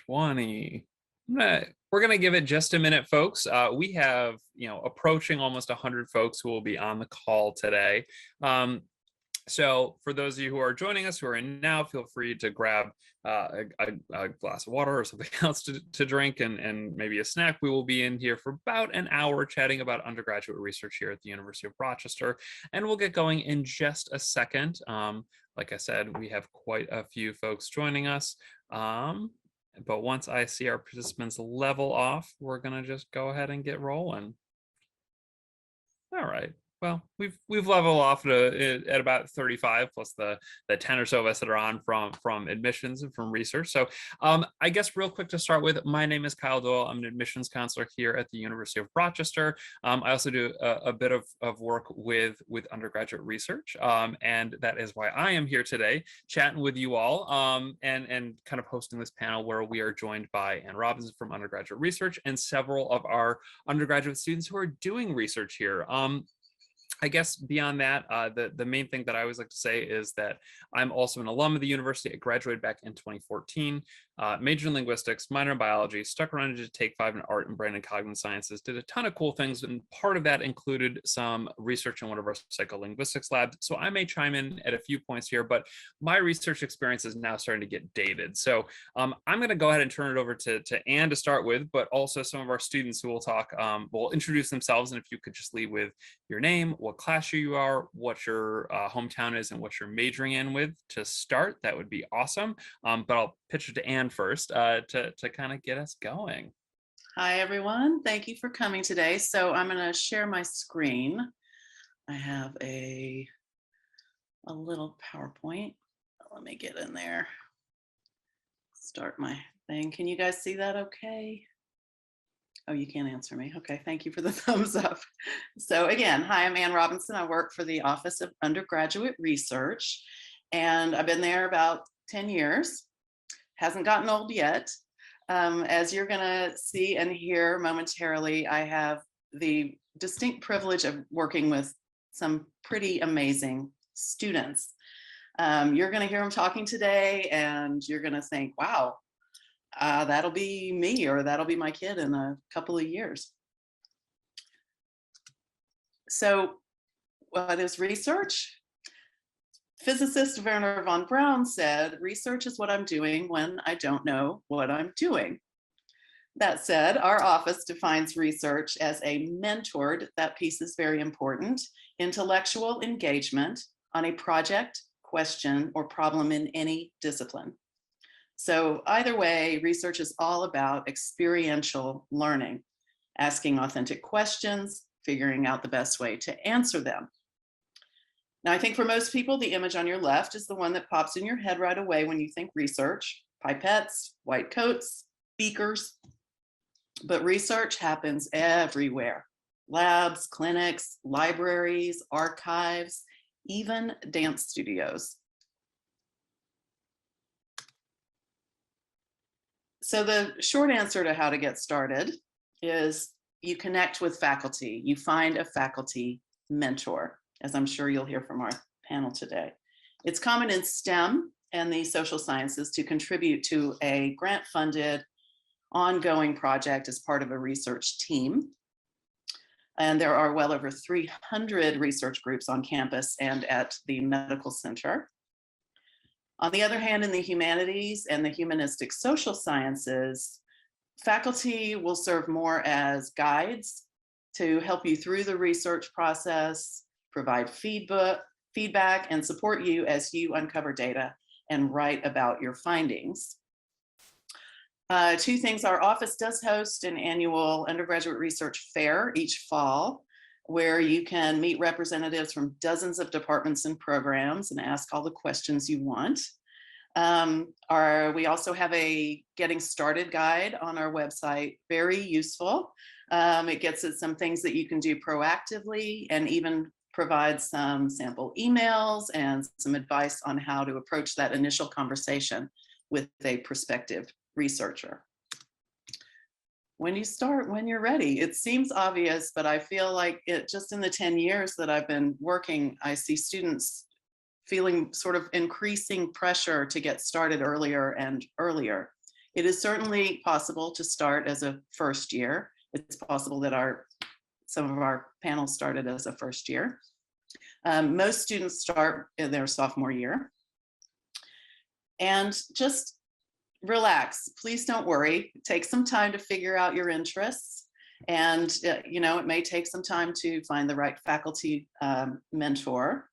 20. We're gonna give it just a minute, folks. We have, approaching almost 100 folks who will be on the call today. So for those of you who are joining us, who are in now, feel free to grab a glass of water or something else to drink and maybe a snack. We will be in here for about an hour chatting about undergraduate research here at the University of Rochester, and we'll get going in just a second. Like I said, we have quite a few folks joining us. But once I see our participants level off, we're gonna just go ahead and get rolling. All right. Well, we've leveled off at about 35 plus the 10 or so of us that are on from admissions and from research. So I guess real quick to start with, my name is Kyle Doyle. I'm an admissions counselor here at the University of Rochester. I also do a bit of work with undergraduate research, and that is why I am here today chatting with you all and kind of hosting this panel where we are joined by Ann Robinson from undergraduate research and several of our undergraduate students who are doing research here. I guess beyond that, the main thing that I always like to say is that I'm also an alum of the university. I graduated back in 2014, majored in linguistics, minor in biology, stuck around to take 5 in art and brain and cognitive sciences, did a ton of cool things, and part of that included some research in one of our psycholinguistics labs. So I may chime in at a few points here, but my research experience is now starting to get dated. So I'm going to go ahead and turn it over to Anne to start with, but also some of our students who will talk, will introduce themselves, and if you could just lead with your name, what class you are, what your hometown is, and what you're majoring in with to start, that would be awesome. But I'll pitch it to Anne first to kind of get us going. Hi, everyone. Thank you for coming today. So I'm going to share my screen. I have a little PowerPoint. Let me get in there. Start my thing. Can you guys see that okay? Oh, you can't answer me. Okay, thank you for the thumbs up. So again, hi, I'm Ann Robinson. I work for the Office of Undergraduate Research, and I've been there about 10 years. Hasn't gotten old yet. As you're gonna see and hear momentarily, I have the distinct privilege of working with some pretty amazing students. You're gonna hear them talking today, and you're gonna think, wow, that'll be me, or that'll be my kid in a couple of years. So what is research? Physicist Werner von Braun said, research is what I'm doing when I don't know what I'm doing. That said, our office defines research as a mentored, that piece is very important, intellectual engagement on a project, question, or problem in any discipline. So either way, research is all about experiential learning, asking authentic questions, figuring out the best way to answer them. Now, I think for most people, the image on your left is the one that pops in your head right away when you think research: pipettes, white coats, beakers. But research happens everywhere: labs, clinics, libraries, archives, even dance studios. So the short answer to how to get started is you connect with faculty. You find a faculty mentor, as I'm sure you'll hear from our panel today. It's common in STEM and the social sciences to contribute to a grant-funded ongoing project as part of a research team. And there are well over 300 research groups on campus and at the medical center. On the other hand, in the humanities and the humanistic social sciences, faculty will serve more as guides to help you through the research process, provide feedback, and support you as you uncover data and write about your findings. Two things: our office does host an annual undergraduate research fair each fall, where you can meet representatives from dozens of departments and programs and ask all the questions you want. We also have a getting started guide on our website, very useful. It gets at some things that you can do proactively, and even provides some sample emails and some advice on how to approach that initial conversation with a prospective researcher. When you start, when you're ready. It seems obvious, but I feel like it just in the 10 years that I've been working, I see students feeling sort of increasing pressure to get started earlier and earlier. It is certainly possible to start as a first year. It's possible that some of our panels started as a first year. Most students start in their sophomore year. And just relax. Please don't worry. Take some time to figure out your interests. And, it may take some time to find the right faculty mentor.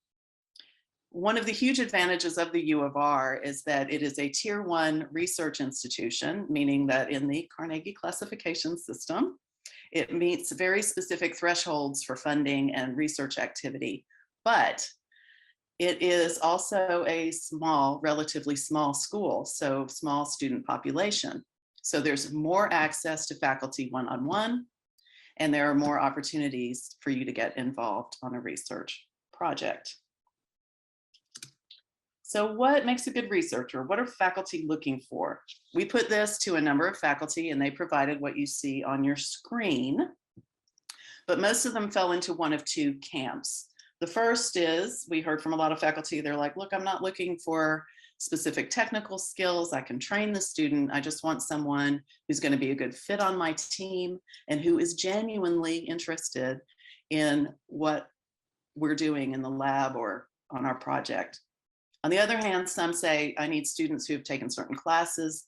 One of the huge advantages of the U of R is that it is a tier 1 research institution, meaning that in the Carnegie classification system, it meets very specific thresholds for funding and research activity. But it is also a relatively small school, so small student population. So there's more access to faculty one-on-one, and there are more opportunities for you to get involved on a research project. So what makes a good researcher? What are faculty looking for? We put this to a number of faculty, and they provided what you see on your screen, but most of them fell into one of two camps. The first is, we heard from a lot of faculty, they're like, look, I'm not looking for specific technical skills. I can train the student. I just want someone who's going to be a good fit on my team and who is genuinely interested in what we're doing in the lab or on our project. On the other hand, some say, I need students who have taken certain classes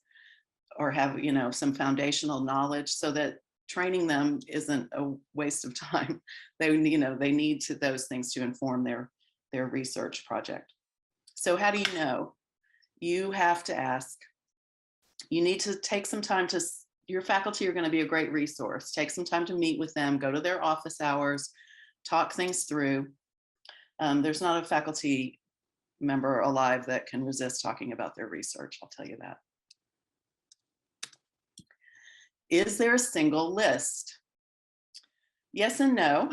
or have, some foundational knowledge so that training them isn't a waste of time. They need those things to inform their research project. So how do you know? You have to ask. You need to take some time your faculty are going to be a great resource. Take some time to meet with them, go to their office hours, talk things through. There's not a faculty member alive that can resist talking about their research, I'll tell you that. Is there a single list? Yes and no.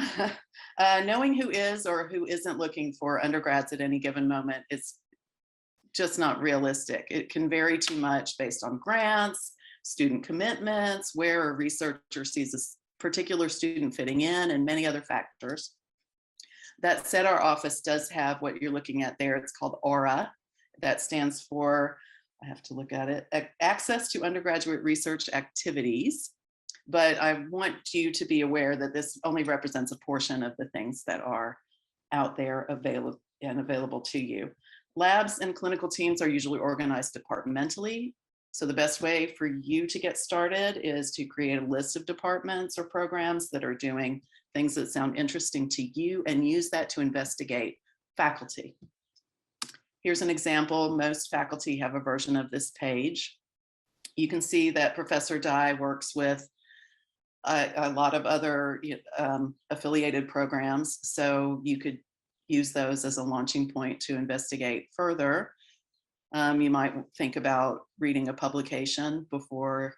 Knowing who is or who isn't looking for undergrads at any given moment is just not realistic. It can vary too much based on grants, student commitments, where a researcher sees a particular student fitting in, and many other factors. That said, our office does have what you're looking at there. It's called AURA. That stands for, I have to look at it, Access to Undergraduate Research Activities. But I want you to be aware that this only represents a portion of the things that are out there available to you. Labs and clinical teams are usually organized departmentally. So the best way for you to get started is to create a list of departments or programs that are doing things that sound interesting to you and use that to investigate faculty. Here's an example. Most faculty have a version of this page. You can see that Professor Dye works with a lot of other affiliated programs. So you could use those as a launching point to investigate further. You might think about reading a publication before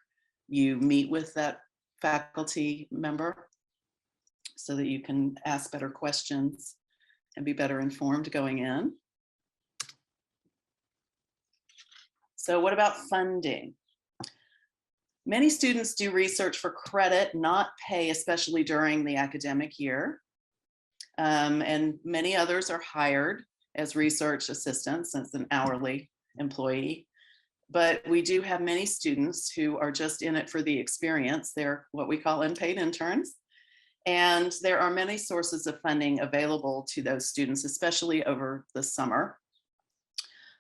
you meet with that faculty member so that you can ask better questions and be better informed going in. So what about funding? Many students do research for credit, not pay, especially during the academic year. And many others are hired as research assistants as an hourly employee. But we do have many students who are just in it for the experience. They're what we call unpaid interns. And there are many sources of funding available to those students, especially over the summer.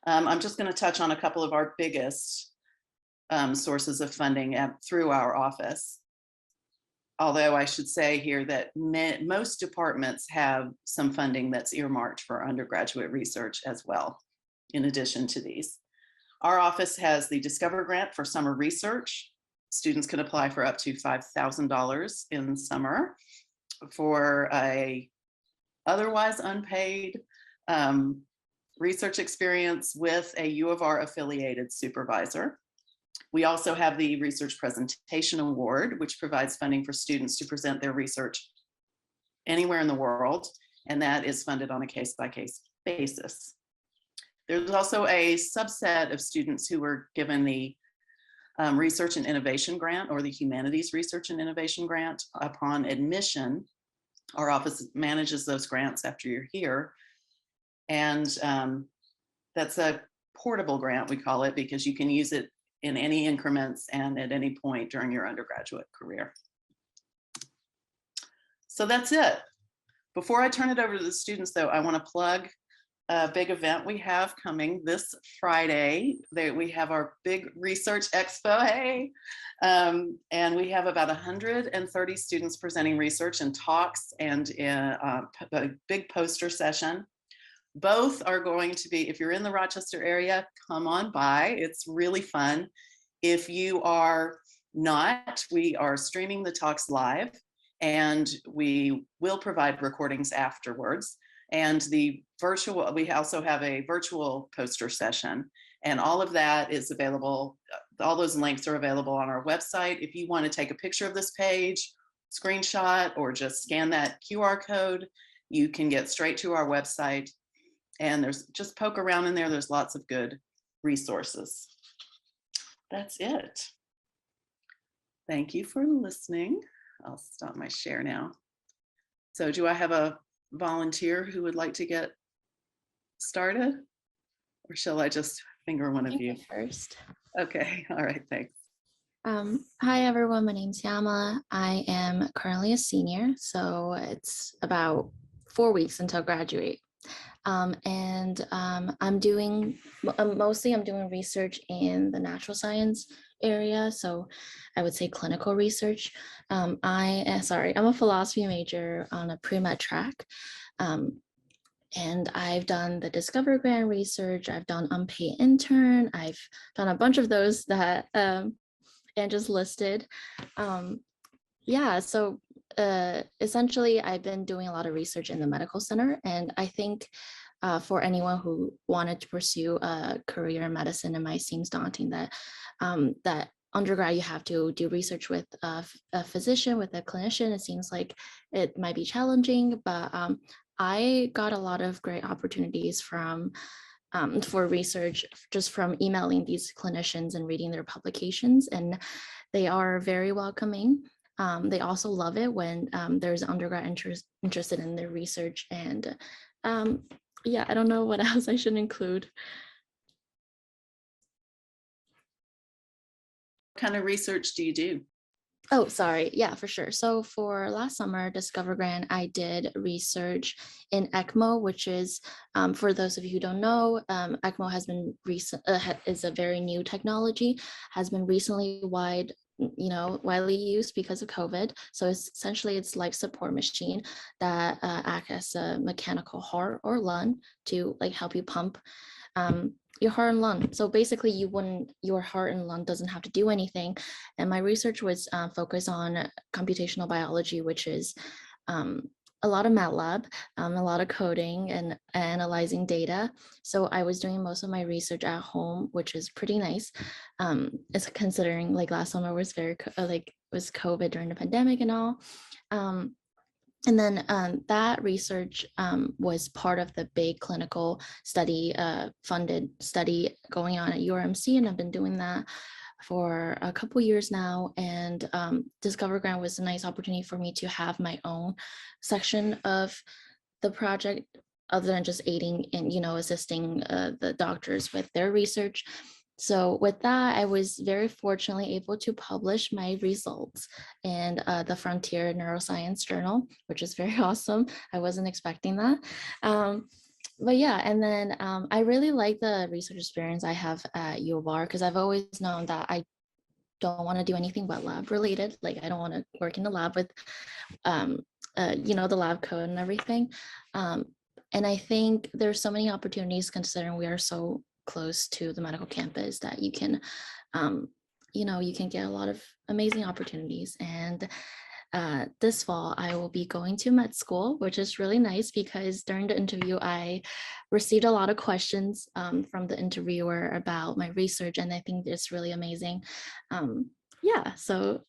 I'm just going to touch on a couple of our biggest sources of funding through our office. Although I should say here that most departments have some funding that's earmarked for undergraduate research as well, in addition to these. Our office has the Discover Grant for summer research. Students can apply for up to $5,000 in summer for a otherwise unpaid research experience with a U of R affiliated supervisor. We also have the Research Presentation Award, which provides funding for students to present their research anywhere in the world, and that is funded on a case-by-case basis. There's also a subset of students who were given the Research and Innovation Grant or the Humanities Research and Innovation Grant upon admission. Our office manages those grants after you're here. And that's a portable grant, we call it, because you can use it in any increments and at any point during your undergraduate career. So that's it. Before I turn it over to the students, though, I want to plug a big event we have coming this Friday. We have our big research expo, hey, and we have about 130 students presenting research and talks and a big poster session. Both are going to be, if you're in the Rochester area, come on by. It's really fun. If you are not, we are streaming the talks live, and we will provide recordings afterwards. And the virtual, we also have a virtual poster session, and all of that is available. All those links are available on our website. If you want to take a picture of this page, screenshot, or just scan that QR code, you can get straight to our website. And there's just poke around in there. There's lots of good resources. That's it. Thank you for listening. I'll stop my share now. So do I have a volunteer who would like to get started? Or shall I just finger one of you? First. Okay, all right, thanks. Hi everyone, my name's Yama. I am currently a senior, so it's about 4 weeks until graduate. I'm doing research in the natural science area, so I would say clinical research. I'm a philosophy major on a pre-med track, and I've done the Discover Grant research, I've done unpaid intern, I've done a bunch of those that and just listed. So essentially, I've been doing a lot of research in the medical center, and I think for anyone who wanted to pursue a career in medicine, it might seem daunting that that undergrad you have to do research with a physician, with a clinician. It seems like it might be challenging, but I got a lot of great opportunities for research just from emailing these clinicians and reading their publications, and they are very welcoming. They also love it when there's an undergrad interested in their research. And I don't know what else I should include. What kind of research do you do? Oh, sorry. Yeah, for sure. So for last summer, Discover Grant, I did research in ECMO, which is, for those of you who don't know, ECMO has been is a very new technology, has been recently widely used because of COVID. So it's life support machine that act as a mechanical heart or lung to help you pump your heart and lung. So basically your heart and lung doesn't have to do anything. And my research was focused on computational biology, which is a lot of MATLAB, a lot of coding and analyzing data. So I was doing most of my research at home, which is pretty nice. It's considering last summer was was COVID during the pandemic and all. And then that research was part of the big clinical study, funded study going on at URMC, and I've been doing that for a couple years now. And Discover Grant was a nice opportunity for me to have my own section of the project, other than just aiding and assisting the doctors with their research. So with that, I was very fortunately able to publish my results in the Frontier Neuroscience Journal, which is very awesome. I wasn't expecting that. But yeah, and then I really like the research experience I have at U of R, because I've always known that I don't want to do anything wet lab related. I don't want to work in the lab with, the lab code and everything. And I think there's so many opportunities considering we are so close to the medical campus that you can get a lot of amazing opportunities. And this fall I will be going to med school, which is really nice because during the interview I received a lot of questions from the interviewer about my research, and I think it's really amazing. So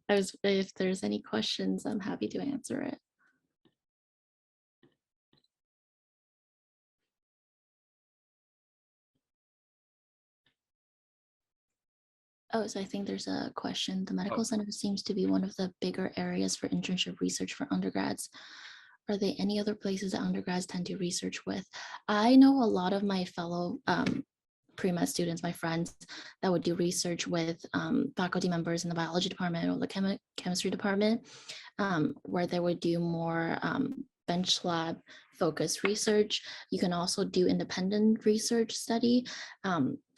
if there's any questions, I'm happy to answer it. Oh, so I think there's a question. The medical center seems to be one of the bigger areas for internship research for undergrads. Are there any other places that undergrads tend to research with? I know a lot of my fellow pre-med students, my friends that would do research with faculty members in the biology department or the chemistry department, where they would do more bench lab focused research. You can also do independent research study,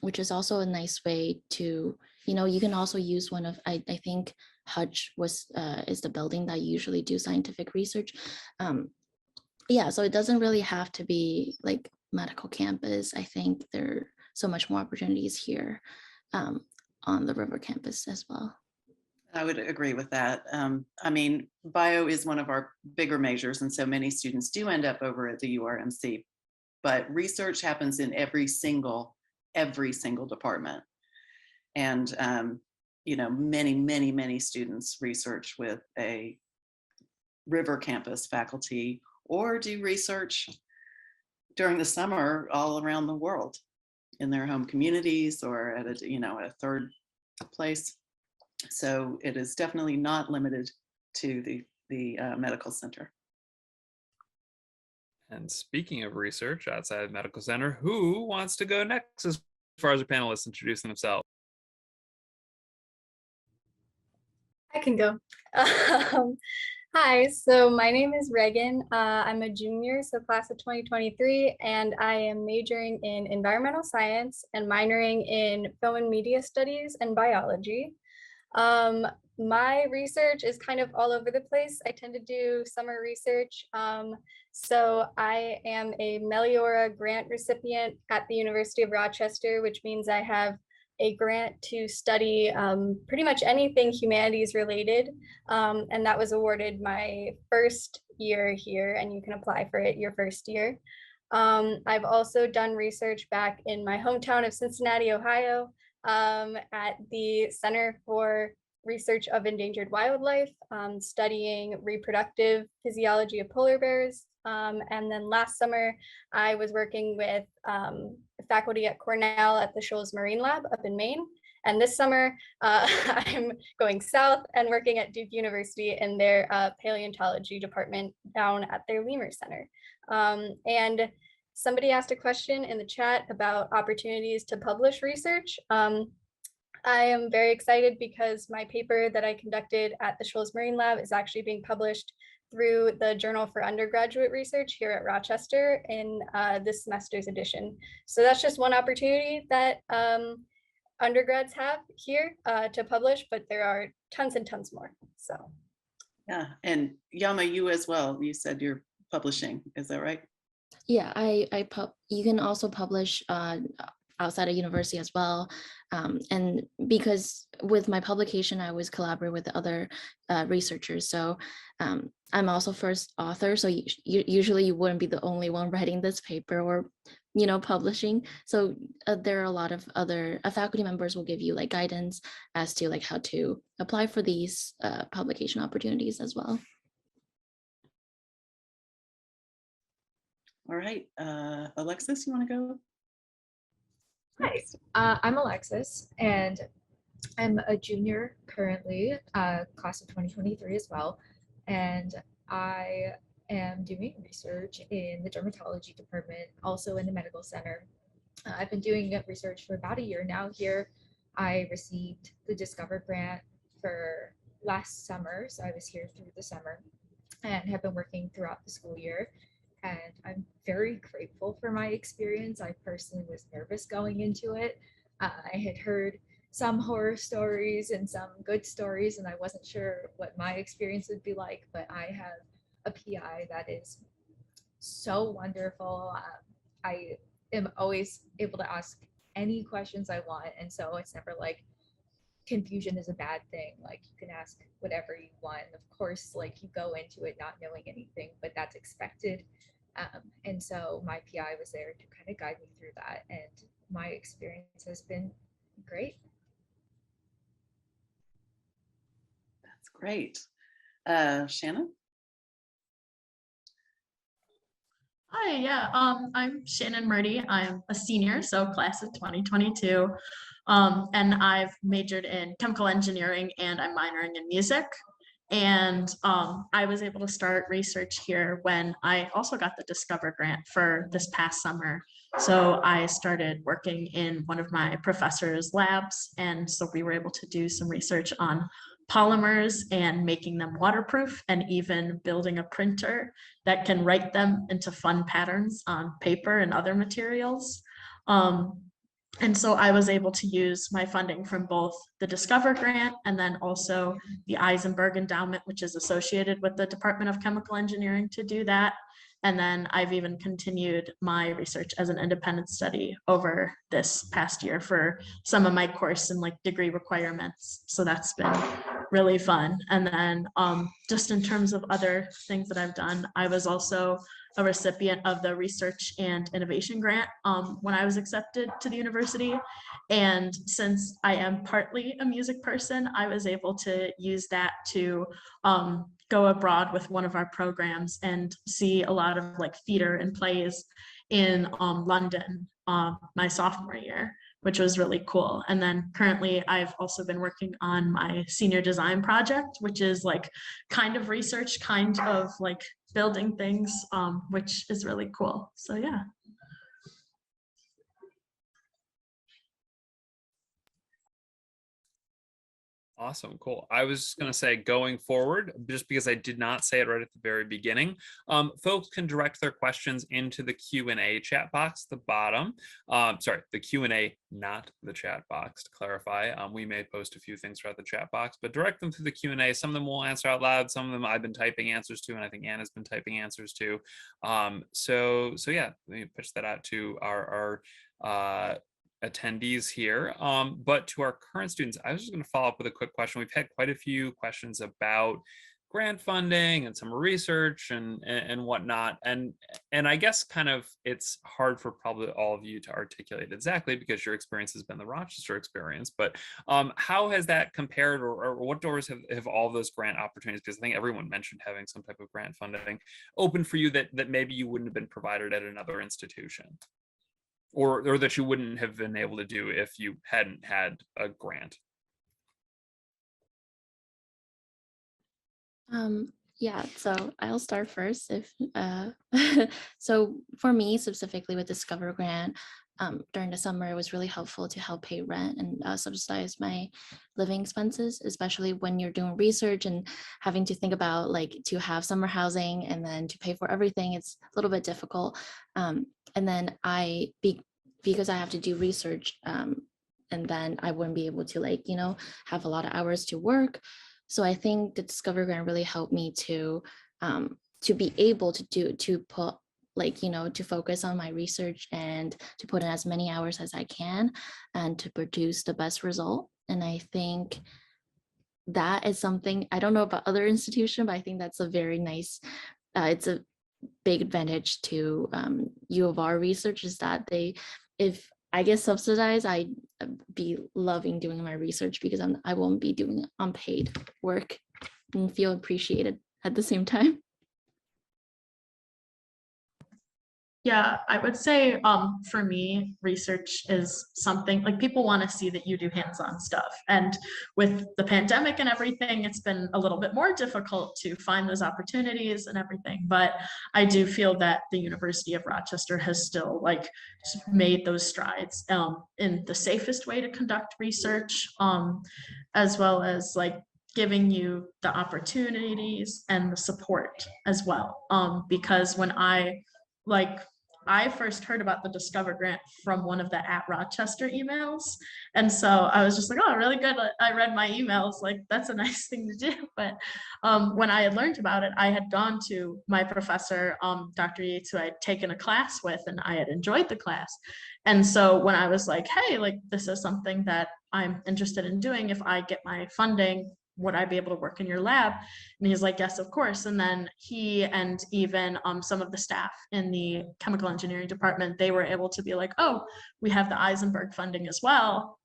which is also a nice way to, you can also use one of, I think Hutch is the building that usually do scientific research. Yeah, so it doesn't really have to be like medical campus. I think there are so much more opportunities here on the River campus as well. I would agree with that. I mean, bio is one of our bigger majors, and so many students do end up over at the URMC, but research happens in every single department. And, many students research with a River campus faculty or do research during the summer all around the world in their home communities or at a third place. So it is definitely not limited to the medical center. And speaking of research outside of medical center, who wants to go next as far as our panelists introducing themselves? I can go. Hi, so my name is Reagan. I'm a junior, so class of 2023, and I am majoring in environmental science and minoring in film and media studies and biology. My research is kind of all over the place. I tend to do summer research. So I am a Meliora grant recipient at the University of Rochester, which means I have a grant to study pretty much anything humanities related. And that was awarded my first year here, and you can apply for it your first year. I've also done research back in my hometown of Cincinnati, Ohio, at the Center for Research of Endangered Wildlife, studying reproductive physiology of polar bears. And then last summer, I was working with faculty at Cornell at the Shoals Marine Lab up in Maine. And this summer, I'm going south and working at Duke University in their paleontology department down at their Lemur Center. And somebody asked a question in the chat about opportunities to publish research. I am very excited because my paper that I conducted at the Shoals Marine Lab is actually being published through the Journal for Undergraduate Research here at Rochester in this semester's edition. So that's just one opportunity that undergrads have here to publish, but there are tons and tons more. So yeah, and Yama, you as well, you said you're publishing, is that right? Yeah, you can also publish outside of university as well. And because with my publication, I always collaborate with other researchers. So I'm also first author. So usually you wouldn't be the only one writing this paper or, publishing. So there are a lot of other faculty members will give you like guidance as to like how to apply for these publication opportunities as well. All right, Alexis, you want to go? Hi, I'm Alexis, and I'm a junior currently, class of 2023 as well, and I am doing research in the dermatology department, also in the medical center. I've been doing research for about a year now here. I received the Discover grant for last summer, so I was here through the summer and have been working throughout the school year. And I'm very grateful for my experience. I personally was nervous going into it. I had heard some horror stories and some good stories, and I wasn't sure what my experience would be like, but I have a PI that is so wonderful. I am always able to ask any questions I want, and so it's never like confusion is a bad thing. Like you can ask whatever you want. And of course, like you go into it not knowing anything, but that's expected. And so my PI was there to kind of guide me through that, and my experience has been great. That's great. Shannon? Hi, yeah, I'm Shannon Murdy. I'm a senior, so class of 2022, and I've majored in chemical engineering and I'm minoring in music. And I was able to start research here when I also got the Discover grant for this past summer. So I started working in one of my professor's labs. And so we were able to do some research on polymers and making them waterproof, and even building a printer that can write them into fun patterns on paper and other materials. And so I was able to use my funding from both the Discover Grant and then also the Eisenberg Endowment, which is associated with the Department of Chemical Engineering, to do that. And then I've even continued my research as an independent study over this past year for some of my course and like degree requirements. So that's been really fun. And then just in terms of other things that I've done, I was also a recipient of the Research and Innovation Grant when I was accepted to the university. And since I am partly a music person, I was able to use that to go abroad with one of our programs and see a lot of like theater and plays in London my sophomore year, which was really cool. And then currently I've also been working on my senior design project, which is like kind of research, kind of like building things, which is really cool. So yeah. Awesome, cool. I was going to say going forward, just because I did not say it right at the very beginning, folks can direct their questions into the Q&A chat box at the bottom. Sorry, the Q&A, not the chat box, to clarify. We may post a few things throughout the chat box, but direct them through the Q&A. Some of them we'll answer out loud. Some of them I've been typing answers to, and I think Anna's been typing answers to. So yeah, let me push that out to our attendees here. But to our current students, I was just going to follow up with a quick question. We've had quite a few questions about grant funding and some research and whatnot. And I guess kind of it's hard for probably all of you to articulate exactly because your experience has been the Rochester experience. But how has that compared, or what doors have all those grant opportunities, because I think everyone mentioned having some type of grant funding open for you that maybe you wouldn't have been provided at another institution? Or that you wouldn't have been able to do if you hadn't had a grant? Yeah, so I'll start first. If so for me specifically with Discover Grant, during the summer, it was really helpful to help pay rent and subsidize my living expenses, especially when you're doing research and having to think about like to have summer housing and then to pay for everything. It's a little bit difficult. And then because I have to do research, and then I wouldn't be able to like, have a lot of hours to work. So I think the Discover Grant really helped me to be able to put like, to focus on my research and to put in as many hours as I can and to produce the best result. And I think that is something, I don't know about other institutions, but I think that's a very nice, it's a big advantage to U of R research, is that if I get subsidized, I'd be loving doing my research because I won't be doing unpaid work and feel appreciated at the same time. Yeah, I would say for me, research is something like people want to see that you do hands-on stuff. And with the pandemic and everything, it's been a little bit more difficult to find those opportunities and everything. But I do feel that the University of Rochester has still like made those strides in the safest way to conduct research, as well as like giving you the opportunities and the support as well. Because when I first heard about the Discover Grant from one of the @Rochester emails. And so I was just like, oh, really good. I read my emails, like that's a nice thing to do. But when I had learned about it, I had gone to my professor, Dr. Yates, who I had taken a class with, and I had enjoyed the class. And so when I was like, hey, like this is something that I'm interested in doing, if I get my funding, would I be able to work in your lab? And he's like, yes, of course. And then he and even some of the staff in the chemical engineering department, they were able to be like, oh, we have the Eisenberg funding as well.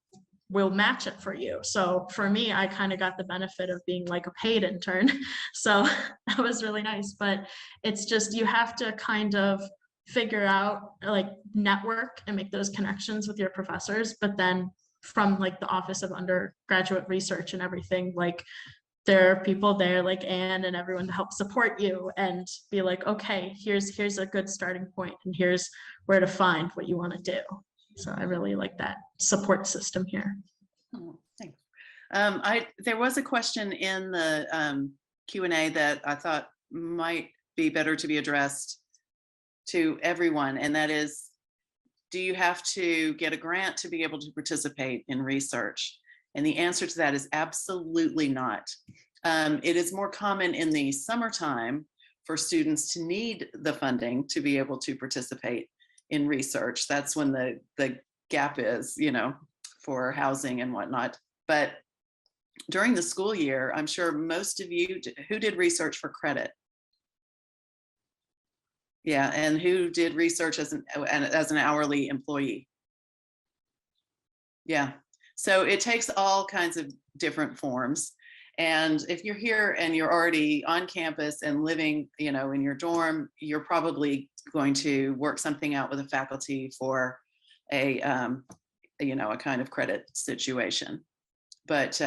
We'll match it for you. So for me, I kind of got the benefit of being like a paid intern. So that was really nice. But it's just, you have to kind of figure out, like network and make those connections with your professors, but then from like the Office of Undergraduate Research and everything, like there are people there like Anne and everyone to help support you and be like, okay, here's a good starting point, and here's where to find what you want to do. So I really like that support system here. Oh, thanks. There was a question in the Q&A that I thought might be better to be addressed to everyone, and that is, do you have to get a grant to be able to participate in research? And the answer to that is absolutely not. It is more common in the summertime for students to need the funding to be able to participate in research. That's when the gap is, you know, for housing and whatnot. But during the school year, I'm sure most of you who did research for credit. Yeah, and who did research as an hourly employee. Yeah, so it takes all kinds of different forms. And if you're here and you're already on campus and living, you know, in your dorm, you're probably going to work something out with a faculty for a, you know, a kind of credit situation. But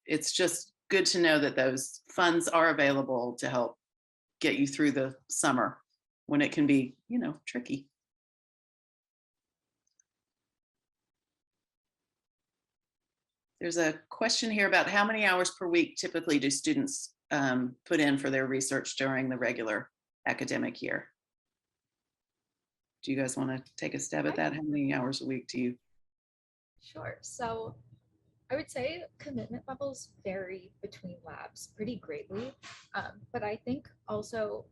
it's just good to know that those funds are available to help get you through the summer when it can be, you know, tricky. There's a question here about how many hours per week typically do students put in for their research during the regular academic year? Do you guys want to take a stab at that? How many hours a week do you? Sure. So I would say commitment levels vary between labs pretty greatly. But I think also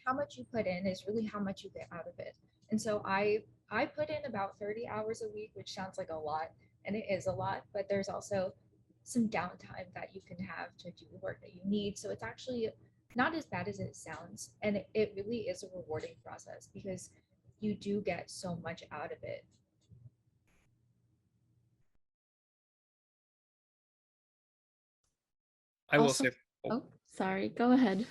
how much you put in is really how much you get out of it. And so I put in about 30 hours a week, which sounds like a lot, and it is a lot, but there's also some downtime that you can have to do the work that you need. So it's actually not as bad as it sounds. And it really is a rewarding process because you do get so much out of it. I will Also- say, Oh, sorry, go ahead.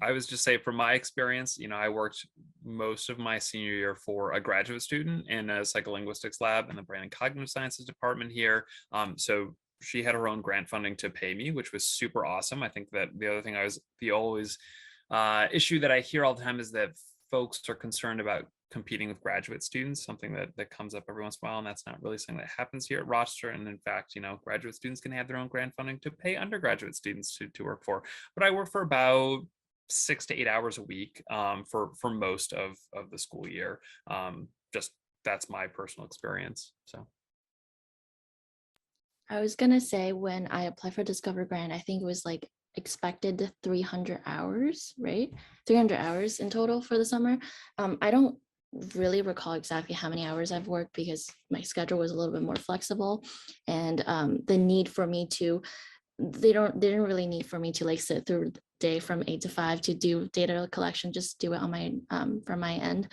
I was just saying from my experience, you know, I worked most of my senior year for a graduate student in a psycholinguistics lab in the Brain and Cognitive Sciences department here. So she had her own grant funding to pay me, which was super awesome. I think that the other thing the always issue that I hear all the time is that folks are concerned about competing with graduate students, something that comes up every once in a while, and that's not really something that happens here at Rochester. And in fact, you know, graduate students can have their own grant funding to pay undergraduate students to work for. But I work for about 6 to 8 hours a week for most of the school year. Just that's my personal experience. So I was gonna say when I applied for Discover Grant, I think it was like expected 300 hours, right? 300 hours in total for the summer. I don't really recall exactly how many hours I've worked because my schedule was a little bit more flexible, and the need for me to they didn't really need for me to like sit through the day from 8 to 5 to do data collection, just do it on my from my end.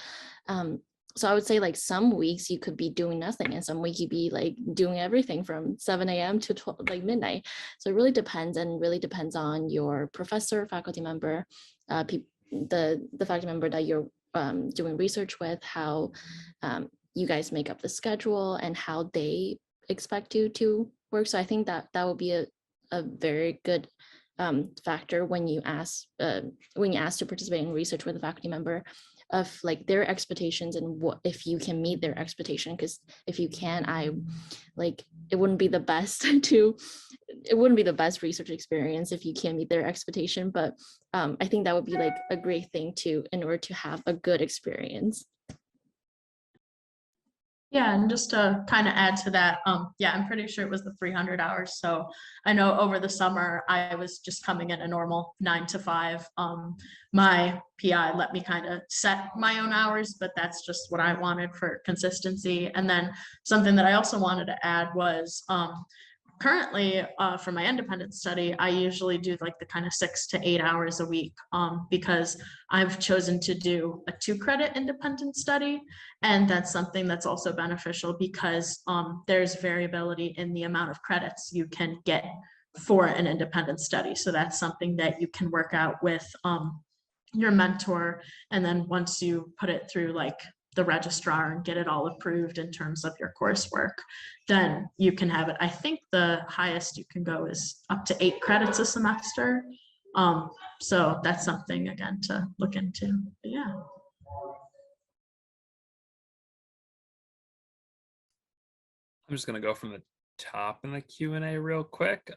So I would say like some weeks you could be doing nothing, and some week you'd be like doing everything from 7 a.m. to 12, like midnight. So it really depends, and really depends on your professor, faculty member, the faculty member that you're doing research with, how you guys make up the schedule and how they expect you to work. So I think that would be a very good factor when you ask to participate in research with a faculty member, of like their expectations and what if you can meet their expectation. Because if you can, it wouldn't be the best research experience if you can't meet their expectation. But I think that would be like a great thing in order to have a good experience. Yeah, and just to kind of add to that, yeah, I'm pretty sure it was the 300 hours. So I know over the summer, I was just coming in a normal 9 to 5. My PI let me kind of set my own hours, but that's just what I wanted for consistency. And then something that I also wanted to add was currently for my independent study, I usually do like the kind of 6 to 8 hours a week because I've chosen to do a 2-credit independent study. And that's something that's also beneficial because there's variability in the amount of credits you can get for an independent study. So that's something that you can work out with your mentor. And then once you put it through like the registrar and get it all approved in terms of your coursework, then you can have it. I think the highest you can go is up to 8 credits a semester. So that's something, again, to look into. But yeah. I'm just going to go from the top in the Q&A real quick.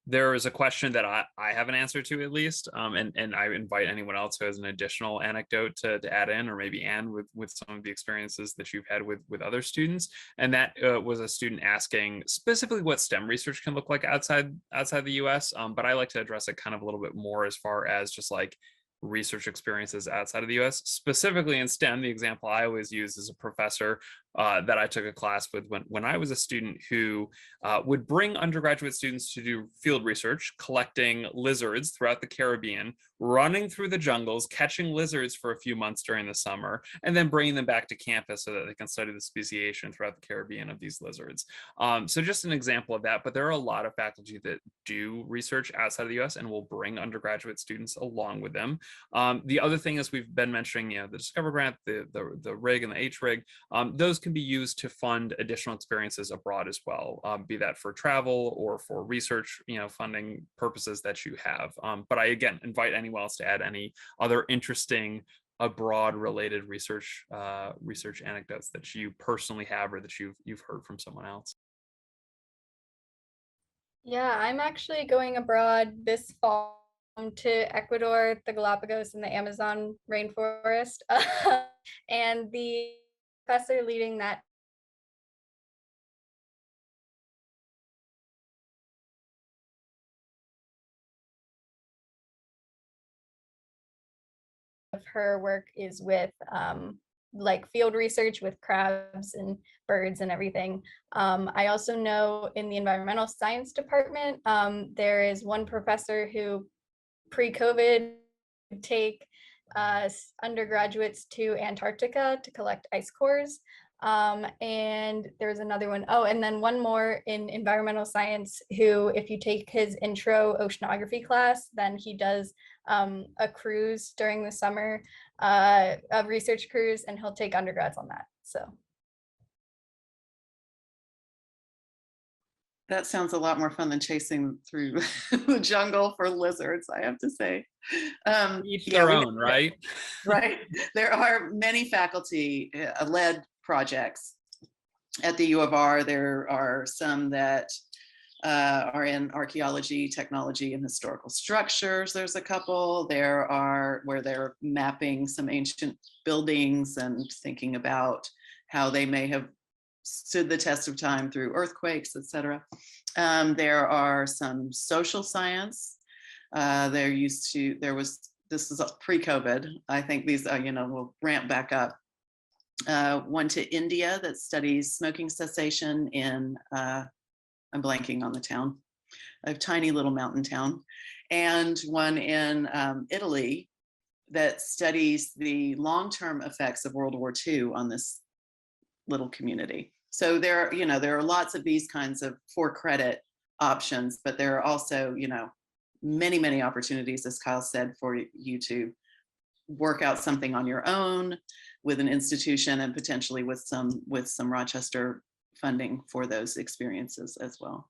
There is a question that I have an answer to, at least, and I invite anyone else who has an additional anecdote to add in, or maybe Anne with some of the experiences that you've had with other students. And that was a student asking specifically what STEM research can look like outside the US, but I like to address it kind of a little bit more as far as just like research experiences outside of the US, specifically in STEM. The example I always use is a professor that I took a class with when I was a student, who would bring undergraduate students to do field research, collecting lizards throughout the Caribbean, running through the jungles, catching lizards for a few months during the summer, and then bringing them back to campus so that they can study the speciation throughout the Caribbean of these lizards. So just an example of that, but there are a lot of faculty that do research outside of the US and will bring undergraduate students along with them. The other thing is, we've been mentioning, the Discover Grant, the RIG and the HRIG. Those can be used to fund additional experiences abroad as well, be that for travel or for research, funding purposes that you have. But I, again, invite anyone else to add any other interesting abroad related research anecdotes that you personally have, or that you've heard from someone else. Yeah, I'm actually going abroad this fall to Ecuador, the Galapagos, and the Amazon rainforest. And the professor leading that of her work is with like field research with crabs and birds and everything. I also know in the environmental science department, there is one professor who pre-COVID would take undergraduates to Antarctica to collect ice cores. And there's another one. Oh, and then one more in environmental science, who, if you take his intro oceanography class, then he does a cruise during the summer, a research cruise, and he'll take undergrads on that. So that sounds a lot more fun than chasing through the jungle for lizards, I have to say. Each their own, right? Right. There are many faculty led projects at the U of R. There are some that are in archaeology, technology, and historical structures. There's a couple. There are where they're mapping some ancient buildings and thinking about how they may have stood the test of time through earthquakes, etc. There are some social science. This is pre-COVID. I think these, will ramp back up. One to India that studies smoking cessation in, I'm blanking on the town, a tiny little mountain town. And one in Italy that studies the long-term effects of World War II on this little community. So there are lots of these kinds of for credit options, but there are also, many, many opportunities, as Kyle said, for you to work out something on your own with an institution, and potentially with some Rochester funding for those experiences as well.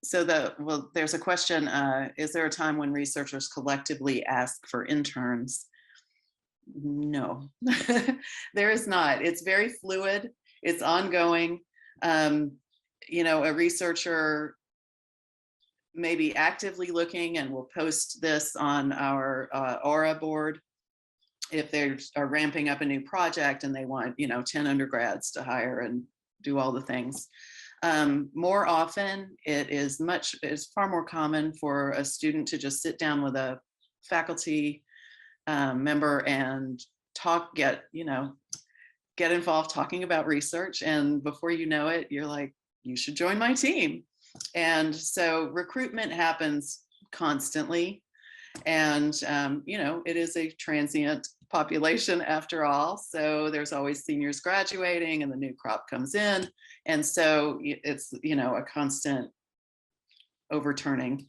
So there's a question, is there a time when researchers collectively ask for interns? No, there is not. It's very fluid. It's ongoing. A researcher may be actively looking, and will post this on our Aura board if they are ramping up a new project and they want 10 undergrads to hire and do all the things. More often, it's far more common for a student to just sit down with a faculty member and get involved talking about research. And before you know it, you're like, you should join my team. And so recruitment happens constantly. And, it is a transient population after all. So there's always seniors graduating and the new crop comes in. And so it's, a constant overturning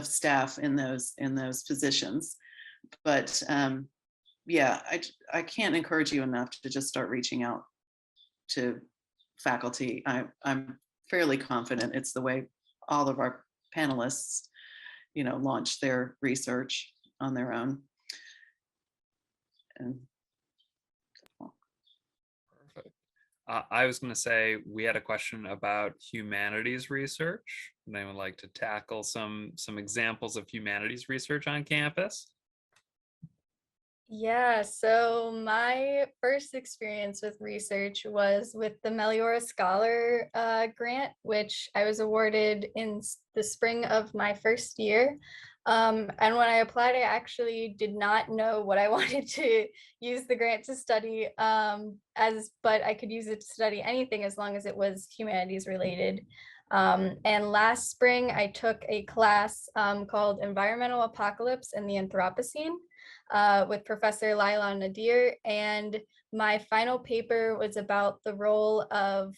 staff in those positions. But yeah, I can't encourage you enough to just start reaching out to faculty. I'm fairly confident it's the way all of our panelists, launch their research on their own. And Perfect. I was going to say we had a question about humanities research. Would anyone like to tackle some examples of humanities research on campus? Yeah, so my first experience with research was with the Meliora Scholar grant, which I was awarded in the spring of my first year. And when I applied, I actually did not know what I wanted to use the grant to study, but I could use it to study anything as long as it was humanities related. And last spring, I took a class called Environmental Apocalypse and the Anthropocene with Professor Laila Nadir, and my final paper was about the role of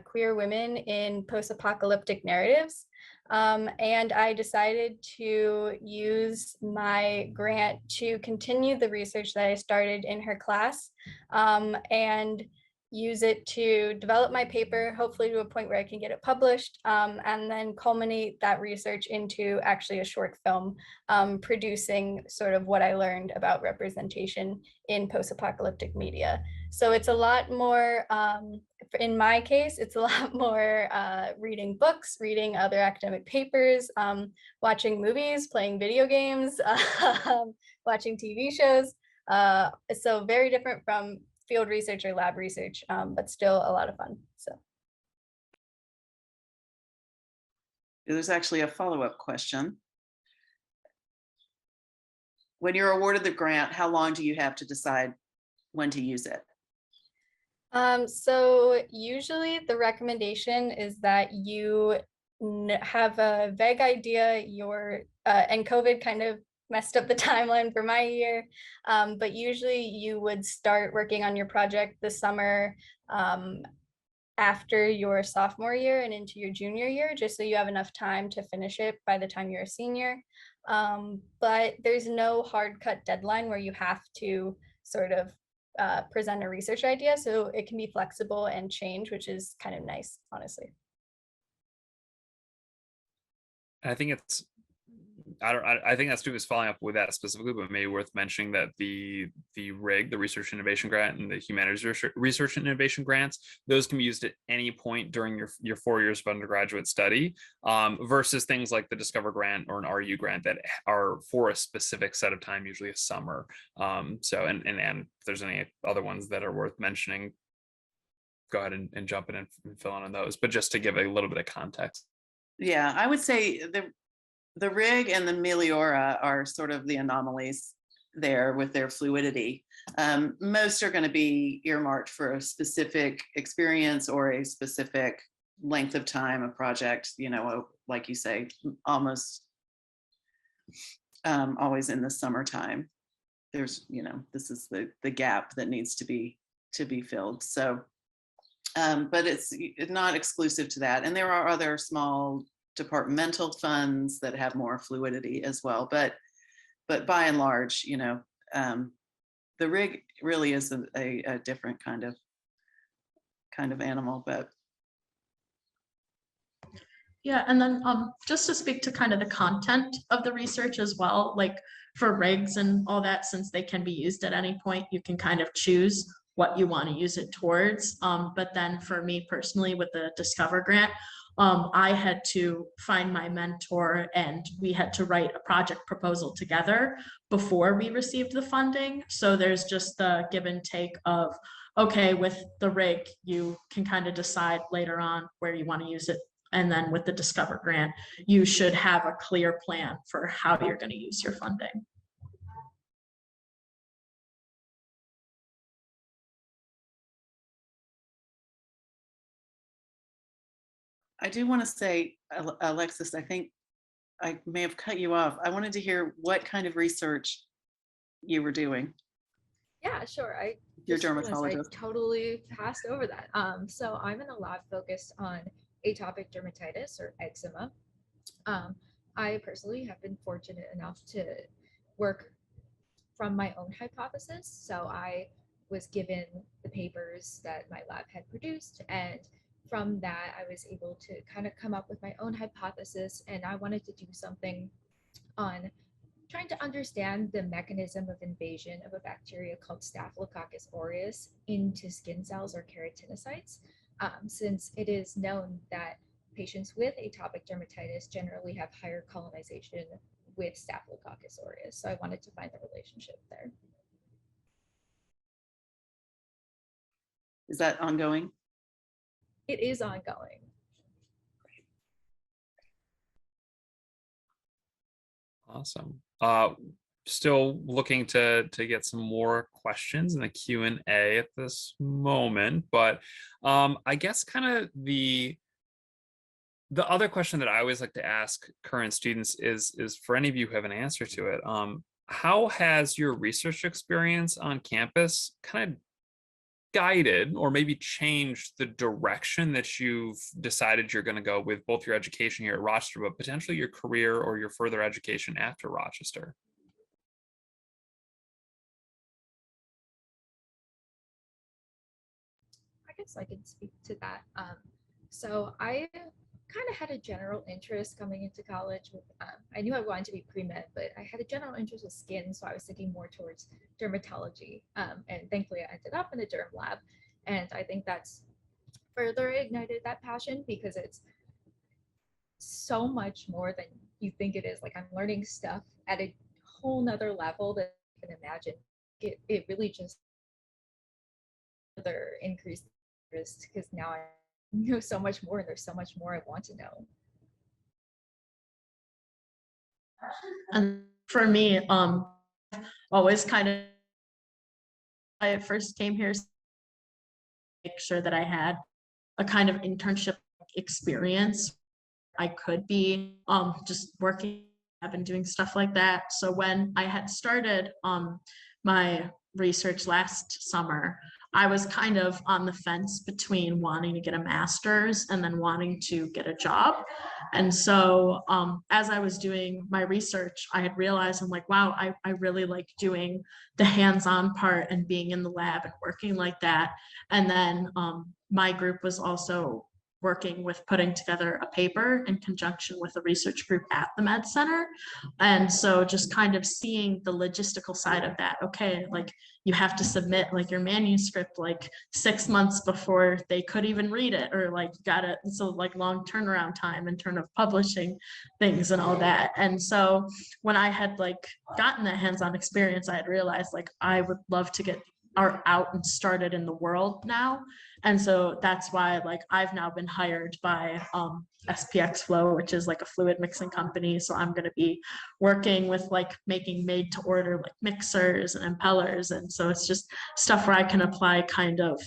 queer women in post-apocalyptic narratives. And I decided to use my grant to continue the research that I started in her class, and use it to develop my paper, hopefully to a point where I can get it published, and then culminate that research into actually a short film, producing sort of what I learned about representation in post-apocalyptic media. So it's a lot more, in my case, it's a lot more reading books, reading other academic papers, watching movies, playing video games, watching TV shows. So very different from field research or lab research, but still a lot of fun. So there's actually a follow-up question. When you're awarded the grant, how long do you have to decide when to use it? So usually the recommendation is that you have a vague idea, and COVID kind of messed up the timeline for my year, but usually you would start working on your project this summer, after your sophomore year and into your junior year, just so you have enough time to finish it by the time you're a senior. But there's no hard cut deadline where you have to sort of present a research idea, so it can be flexible and change, which is kind of nice, honestly. I think it's I think that's is following up with that specifically, but maybe worth mentioning that the RIG, the Research Innovation Grant, and the Humanities Research and Innovation Grants, those can be used at any point during your 4 years of undergraduate study, versus things like the Discover Grant or an RU grant that are for a specific set of time, usually a summer. So and if there's any other ones that are worth mentioning, go ahead and jump in and fill in on those. But just to give a little bit of context. Yeah, I would say the RIG and the Meliora are sort of the anomalies there with their fluidity. Most are going to be earmarked for a specific experience or a specific length of time, a project, like you say, almost always in the summertime. There's, this is the gap that needs to be filled. So, but it's not exclusive to that. And there are other small departmental funds that have more fluidity as well. But by and large, the RIG really is a different kind of animal. But yeah, and then just to speak to kind of the content of the research as well, like for RIGs and all that, since they can be used at any point, you can kind of choose what you want to use it towards. But then for me personally, with the Discover Grant, I had to find my mentor and we had to write a project proposal together before we received the funding. So there's just the give and take of, okay, with the RIG, you can kind of decide later on where you want to use it. And then with the Discover Grant, you should have a clear plan for how you're going to use your funding. I do want to say, Alexis, I think I may have cut you off. I wanted to hear what kind of research you were doing. Yeah, sure. You're a dermatologist. I totally passed over that. So I'm in a lab focused on atopic dermatitis or eczema. I personally have been fortunate enough to work from my own hypothesis. So I was given the papers that my lab had produced, and from that I was able to kind of come up with my own hypothesis, and I wanted to do something on trying to understand the mechanism of invasion of a bacteria called Staphylococcus aureus into skin cells or keratinocytes, since it is known that patients with atopic dermatitis generally have higher colonization with Staphylococcus aureus. So I wanted to find the relationship there. Is that ongoing? It is ongoing. Awesome. Still looking to get some more questions in the Q&A at this moment, but I guess kind of the other question that I always like to ask current students is for any of you who have an answer to it, how has your research experience on campus kind of guided or maybe changed the direction that you've decided you're going to go with both your education here at Rochester, but potentially your career or your further education after Rochester? I guess I can speak to that. So I kind of had a general interest coming into college. I knew I wanted to be pre-med, but I had a general interest with skin, so I was thinking more towards dermatology. And thankfully, I ended up in the derm lab, and I think that's further ignited that passion because it's so much more than you think it is. Like I'm learning stuff at a whole nother level that I can imagine. It really just further increased interest because now I know so much more and there's so much more I want to know. And for me, always kind of, I first came here to make sure that I had a kind of internship experience. I could be just working and doing stuff like that. So when I had started my research last summer, I was kind of on the fence between wanting to get a master's and then wanting to get a job. And so as I was doing my research, I had realized I'm like, wow, I really like doing the hands-on part and being in the lab and working like that. And then my group was also working with putting together a paper in conjunction with a research group at the Med Center. And so just kind of seeing the logistical side of that. Okay, like you have to submit like your manuscript like 6 months before they could even read it, or like got it. So like long turnaround time in terms of publishing things and all that. And so when I had like gotten that hands-on experience, I had realized like I would love to get out and started in the world now. And so that's why like I've now been hired by SPX Flow, which is like a fluid mixing company. So I'm going to be working with like making made to order like mixers and impellers. And so it's just stuff where I can apply kind of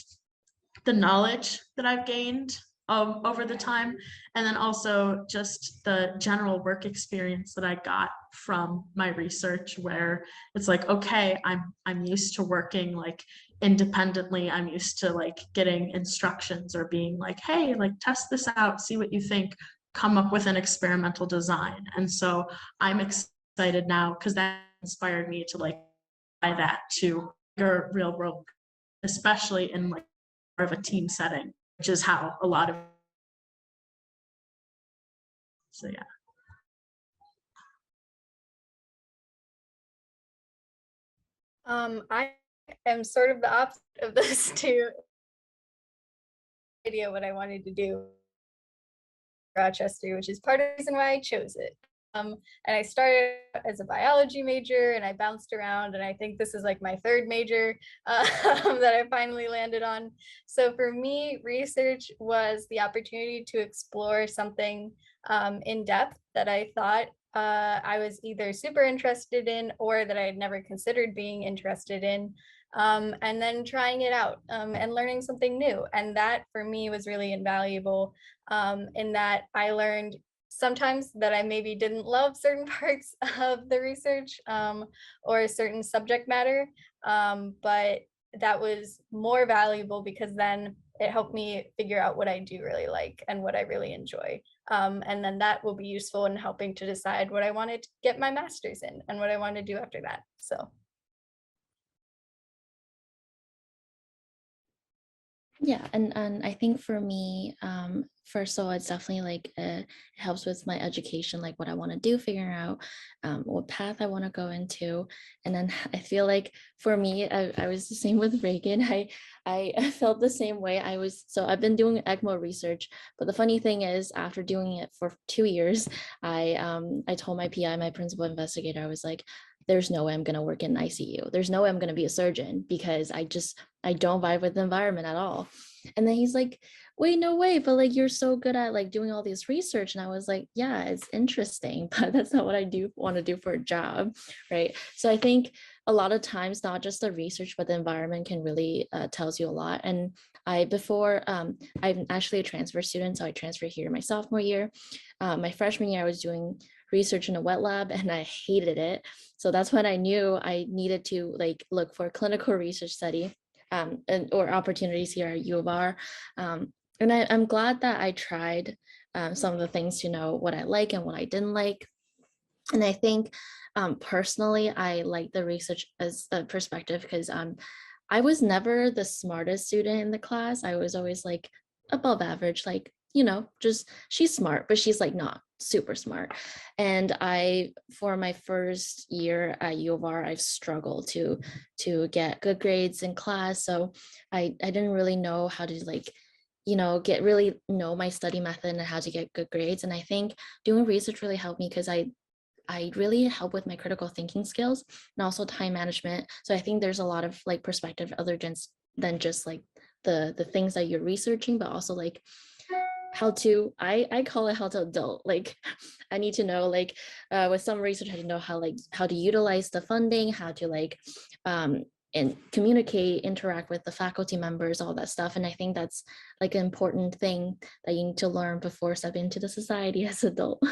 the knowledge that I've gained over the time, and then also just the general work experience that I got from my research, where it's like, okay, I'm used to working like independently. I'm used to like getting instructions or being like, hey, like test this out, see what you think, come up with an experimental design. And so I'm excited now because that inspired me to like apply that to your real world, especially in like more of a team setting, which is how a lot of, so yeah. I am sort of the opposite of those two. Idea what I wanted to do Rochester, which is part of the reason why I chose it. And I started as a biology major and I bounced around, and I think this is like my third major that I finally landed on. So for me, research was the opportunity to explore something in depth that I thought I was either super interested in or that I had never considered being interested in. And then trying it out and learning something new. And that for me was really invaluable in that I learned sometimes that I maybe didn't love certain parts of the research or a certain subject matter, but that was more valuable because then it helped me figure out what I do really like and what I really enjoy. And then that will be useful in helping to decide what I want to get my master's in and what I want to do after that. So. Yeah, and I think for me, first of all, it's definitely like it helps with my education, like what I want to do, figuring out what path I want to go into. And then I feel like for me, I was the same with Reagan. I felt the same way. I've been doing ECMO research, but the funny thing is, after doing it for 2 years, I told my PI, my principal investigator, I was like, there's no way I'm going to work in ICU. There's no way I'm going to be a surgeon because I don't vibe with the environment at all. And then he's like, wait, no way, but like you're so good at like doing all this research. And I was like, yeah, it's interesting, but that's not what I do want to do for a job, right? So I think a lot of times, not just the research, but the environment can really tells you a lot. And I'm actually a transfer student, so I transferred here my sophomore year. My freshman year, I was doing research in a wet lab and I hated it. So that's when I knew I needed to like look for a clinical research study or opportunities here at U of R. And I'm glad that I tried some of the things to know what I like and what I didn't like. And I think personally, I like the research as a perspective because I was never the smartest student in the class. I was always like above average, like, just she's smart, but she's like not super smart. And for my first year at U of R, I've struggled to get good grades in class. So I didn't really know how to like, really know my study method and how to get good grades. And I think doing research really helped me because I really help with my critical thinking skills and also time management. So I think there's a lot of like perspective other than just like the things that you're researching, but also like I call it how to adult. Like I need to know like with some research, I need to know how to utilize the funding, how to like and communicate, interact with the faculty members, all that stuff. And I think that's like an important thing that you need to learn before stepping into the society as an adult.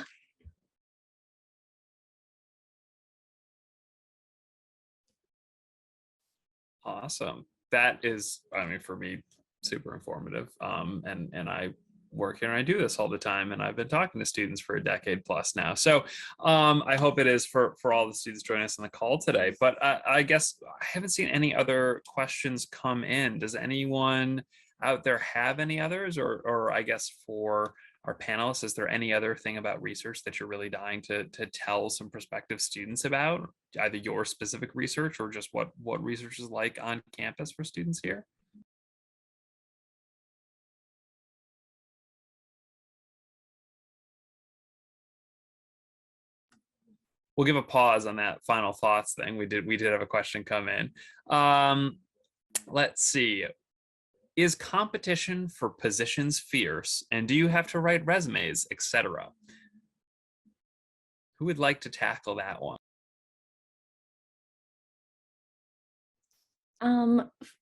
Awesome. That is, I mean, for me, super informative. And I work here and I do this all the time, and I've been talking to students for a decade plus now. So I hope it is for all the students joining us on the call today. But I guess I haven't seen any other questions come in. Does anyone out there have any others? Or I guess for our panelists, is there any other thing about research that you're really dying to tell some prospective students about, either your specific research or just what research is like on campus for students here? We'll give a pause on that final thoughts thing. We did have a question come in. Let's see. Is competition for positions fierce? And do you have to write resumes, etc.? Who would like to tackle that one?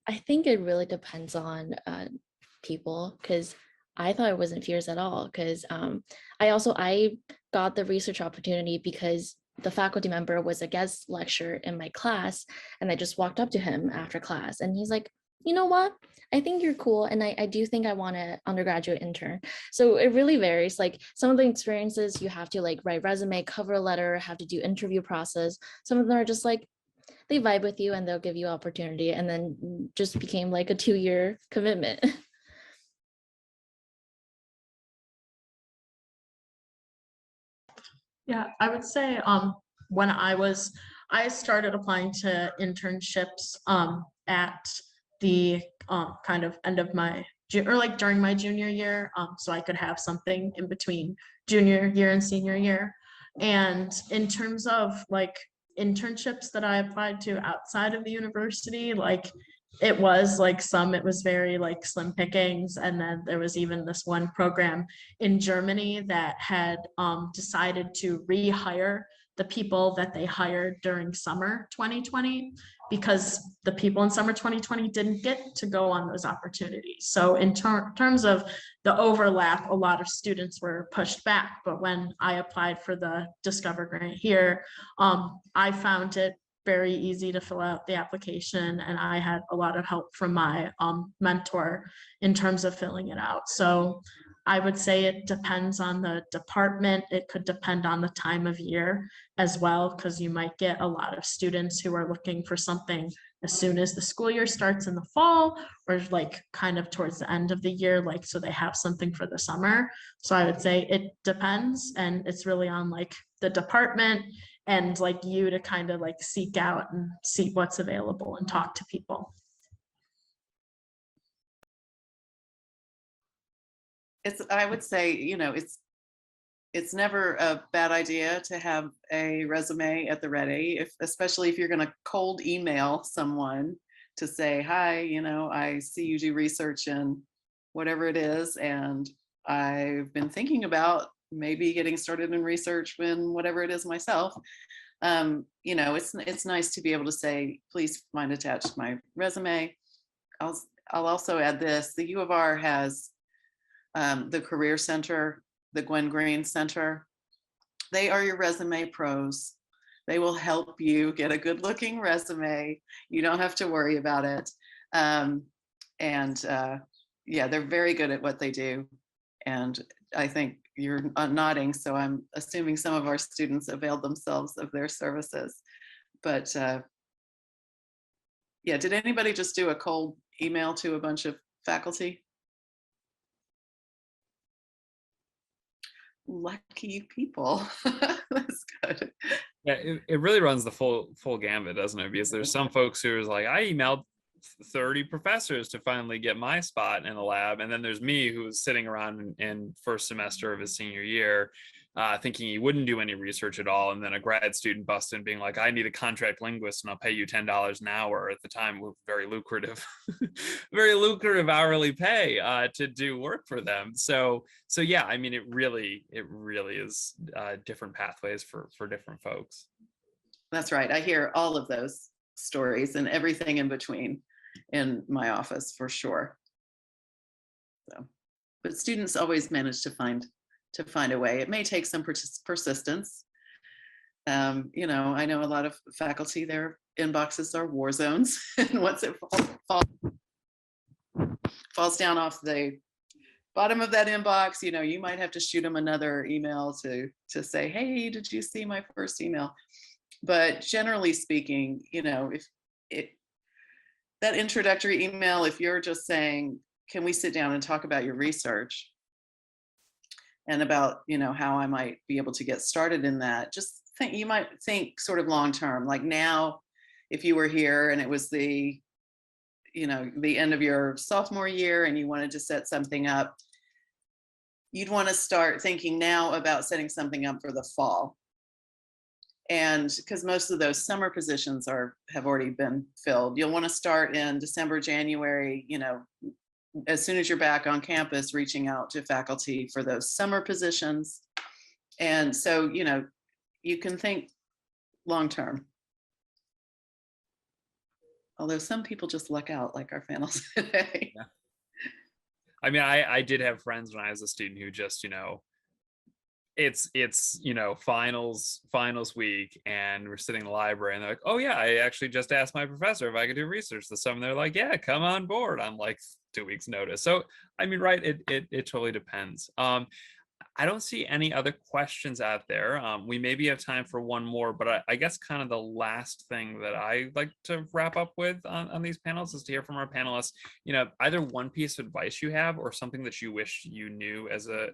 I think it really depends on people because I thought it wasn't fierce at all because I got the research opportunity because the faculty member was a guest lecturer in my class, and I just walked up to him after class and he's like, you know what? I think you're cool. And I do think I want an undergraduate intern. So it really varies. Like some of the experiences you have to like write resume, cover letter, have to do interview process. Some of them are just like, they vibe with you and they'll give you opportunity, and then just became like a 2-year commitment. Yeah, I would say when I started applying to internships at the kind of end of my or like during my junior year, so I could have something in between junior year and senior year. And in terms of like internships that I applied to outside of the university, like it was very like slim pickings. And then there was even this one program in Germany that had decided to rehire the people that they hired during summer 2020 because the people in summer 2020 didn't get to go on those opportunities. So in terms of the overlap, a lot of students were pushed back. But when I applied for the Discover grant here, I found it very easy to fill out the application, and I had a lot of help from my mentor in terms of filling it out. So I would say it depends on the department. It could depend on the time of year as well, because you might get a lot of students who are looking for something as soon as the school year starts in the fall, or like kind of towards the end of the year, like so they have something for the summer. So I would say it depends, and it's really on like the department and like you to kind of like seek out and see what's available and talk to people. I would say, it's never a bad idea to have a resume at the ready, especially if you're going to cold email someone to say, hi, I see you do research in whatever it is, and I've been thinking about maybe getting started in research in whatever it is myself. It's nice to be able to say, please find attached my resume. I'll also add this: the U of R has the Career Center, the Gwen Green Center. They are your resume pros. They will help you get a good looking resume. You don't have to worry about it. Yeah, they're very good at what they do. And I think you're nodding, so I'm assuming some of our students availed themselves of their services. But yeah, did anybody just do a cold email to a bunch of faculty? Lucky people. That's good. Yeah, it really runs the full gambit, doesn't it? Because there's some folks who is like, I emailed 30 professors to finally get my spot in the lab, and then there's me who was sitting around in first semester of his senior year, thinking he wouldn't do any research at all, and then a grad student busts in being like, I need a contract linguist and I'll pay you $10 an hour. At the time, with very lucrative very lucrative hourly pay to do work for them. So yeah, I mean, it really is different pathways for different folks. That's right. I hear all of those stories and everything in between in my office, for sure. So, but students always manage to find a way. It may take some persistence. I know a lot of faculty, their inboxes are war zones, and once it falls down off the bottom of that inbox, you might have to shoot them another email to say, hey, did you see my first email? But generally speaking, if that introductory email, if you're just saying, can we sit down and talk about your research and about, how I might be able to get started in that, you might think sort of long term, like now, if you were here and it was the end of your sophomore year and you wanted to set something up, you'd want to start thinking now about setting something up for the fall. And because most of those summer positions have already been filled, you'll want to start in December, January, as soon as you're back on campus, reaching out to faculty for those summer positions. And so, you can think long term. Although some people just luck out, like our panels today. Yeah. I mean, I did have friends when I was a student who just, it's finals week, and we're sitting in the library and they're like, oh yeah, I actually just asked my professor if I could do research this summer. They're like, yeah, come on board. I'm like 2 weeks notice. So I mean, right, it totally depends. I don't see any other questions out there. We maybe have time for one more, but I guess kind of the last thing that I like to wrap up with on these panels is to hear from our panelists, either one piece of advice you have or something that you wish you knew as a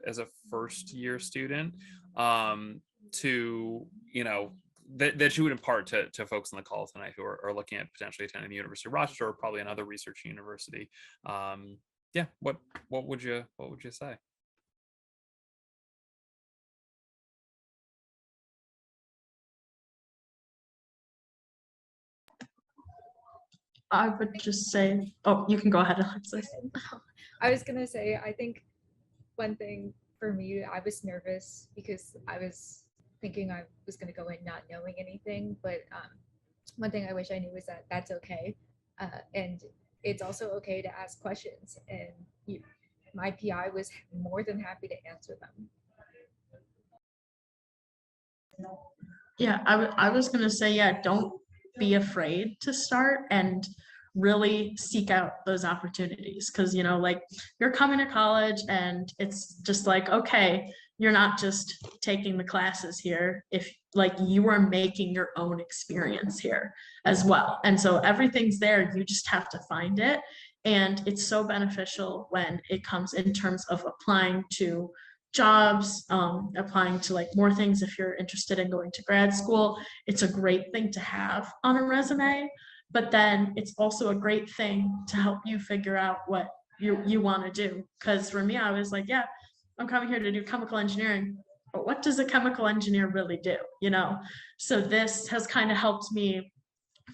first year student, to, that you would impart to folks on the call tonight who are looking at potentially attending the University of Rochester or probably another research university. Yeah, what would you say? I would just say, oh, you can go ahead, Alexis. I was gonna say, I think one thing for me, I was nervous because I was thinking I was gonna go in not knowing anything, but one thing I wish I knew was that that's okay. And it's also okay to ask questions, and my PI was more than happy to answer them. Yeah, I was gonna say, yeah, don't be afraid to start and really seek out those opportunities. Because, you know, like you're coming to college and it's just like, okay, you're not just taking the classes here, if like you are making your own experience here as well. And so everything's there, you just have to find it. And it's so beneficial when it comes in terms of applying to jobs, applying to like more things. If you're interested in going to grad school, it's a great thing to have on a resume, but then it's also a great thing to help you figure out what you want to do. Because for me, I was like, yeah, I'm coming here to do chemical engineering, but what does a chemical engineer really do? You know, so this has kind of helped me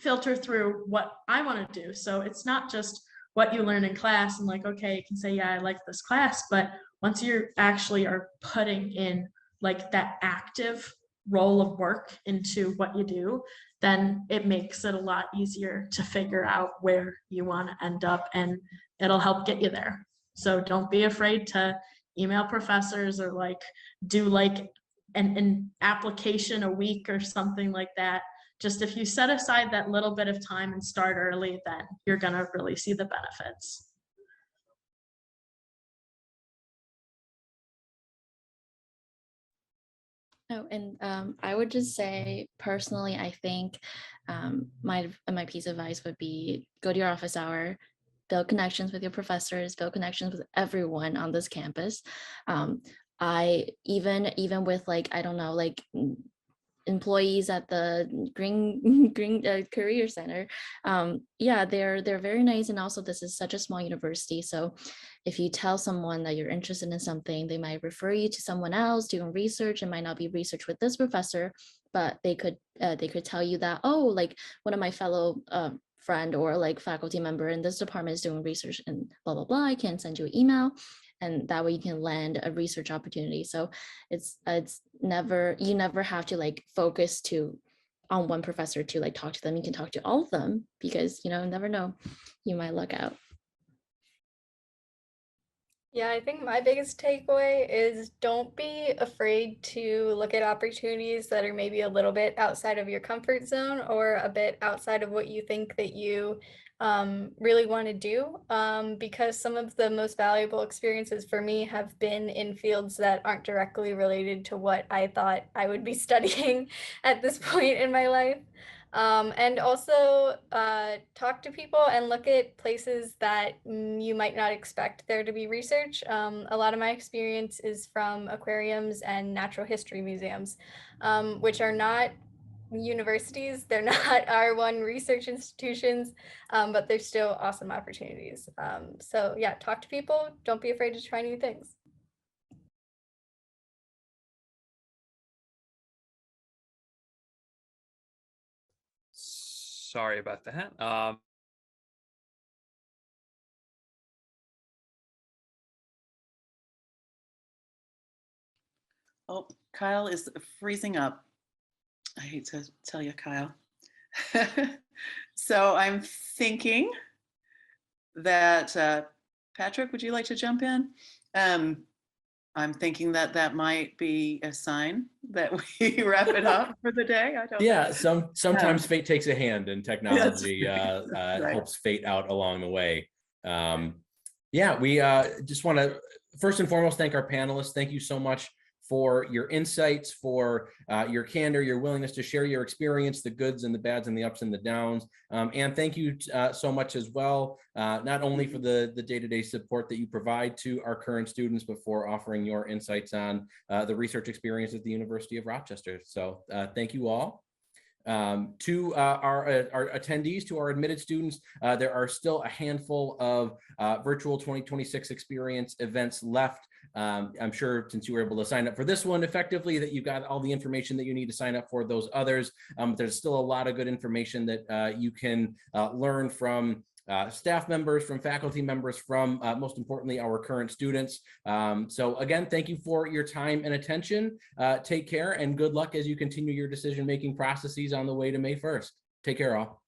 filter through what I want to do. So it's not just what you learn in class and like, okay, you can say, yeah, I like this class, but once you actually are putting in like that active role of work into what you do, then it makes it a lot easier to figure out where you want to end up, and it'll help get you there. So don't be afraid to email professors or like do like an application a week or something like that. Just if you set aside that little bit of time and start early, then you're going to really see the benefits. Oh, and I would just say personally, I think my piece of advice would be go to your office hour, build connections with your professors, build connections with everyone on this campus. I even with like, I don't know, like employees at the green career center, yeah, they're very nice. And also this is such a small university, so if you tell someone that you're interested in something, they might refer you to someone else doing research. It might not be research with this professor, but they could tell you that, oh, like one of my fellow friend or like faculty member in this department is doing research and blah blah blah, I can send you an email, and that way you can land a research opportunity. So it's never, you never have to like focus on one professor to like talk to them. You can talk to all of them, because you never know, you might luck out. Yeah, I think my biggest takeaway is don't be afraid to look at opportunities that are maybe a little bit outside of your comfort zone or a bit outside of what you think that you really want to do, because some of the most valuable experiences for me have been in fields that aren't directly related to what I thought I would be studying at this point in my life. And also talk to people and look at places that you might not expect there to be research. A lot of my experience is from aquariums and natural history museums, which are not universities. They're not R1 research institutions, but they're still awesome opportunities. So yeah, talk to people. Don't be afraid to try new things. Sorry about that. Oh, Kyle is freezing up. I hate to tell you, Kyle. So I'm thinking that, Patrick, would you like to jump in? I'm thinking that might be a sign that we wrap it up for the day. I don't know. Sometimes fate takes a hand, and technology right. helps fate out along the way. Yeah, we just want to first and foremost thank our panelists. Thank you so much for your insights, for your candor, your willingness to share your experience, the goods and the bads and the ups and the downs. And thank you so much as well, not only for the day-to-day support that you provide to our current students, but for offering your insights on the research experience at the University of Rochester. So thank you all. To our attendees, to our admitted students, there are still a handful of virtual 2026 experience events left. I'm sure since you were able to sign up for this one effectively, that you've got all the information that you need to sign up for those others. There's still a lot of good information that you can learn from staff members, from faculty members, from most importantly, our current students. So again, thank you for your time and attention. Take care and good luck as you continue your decision-making processes on the way to May 1st. Take care all.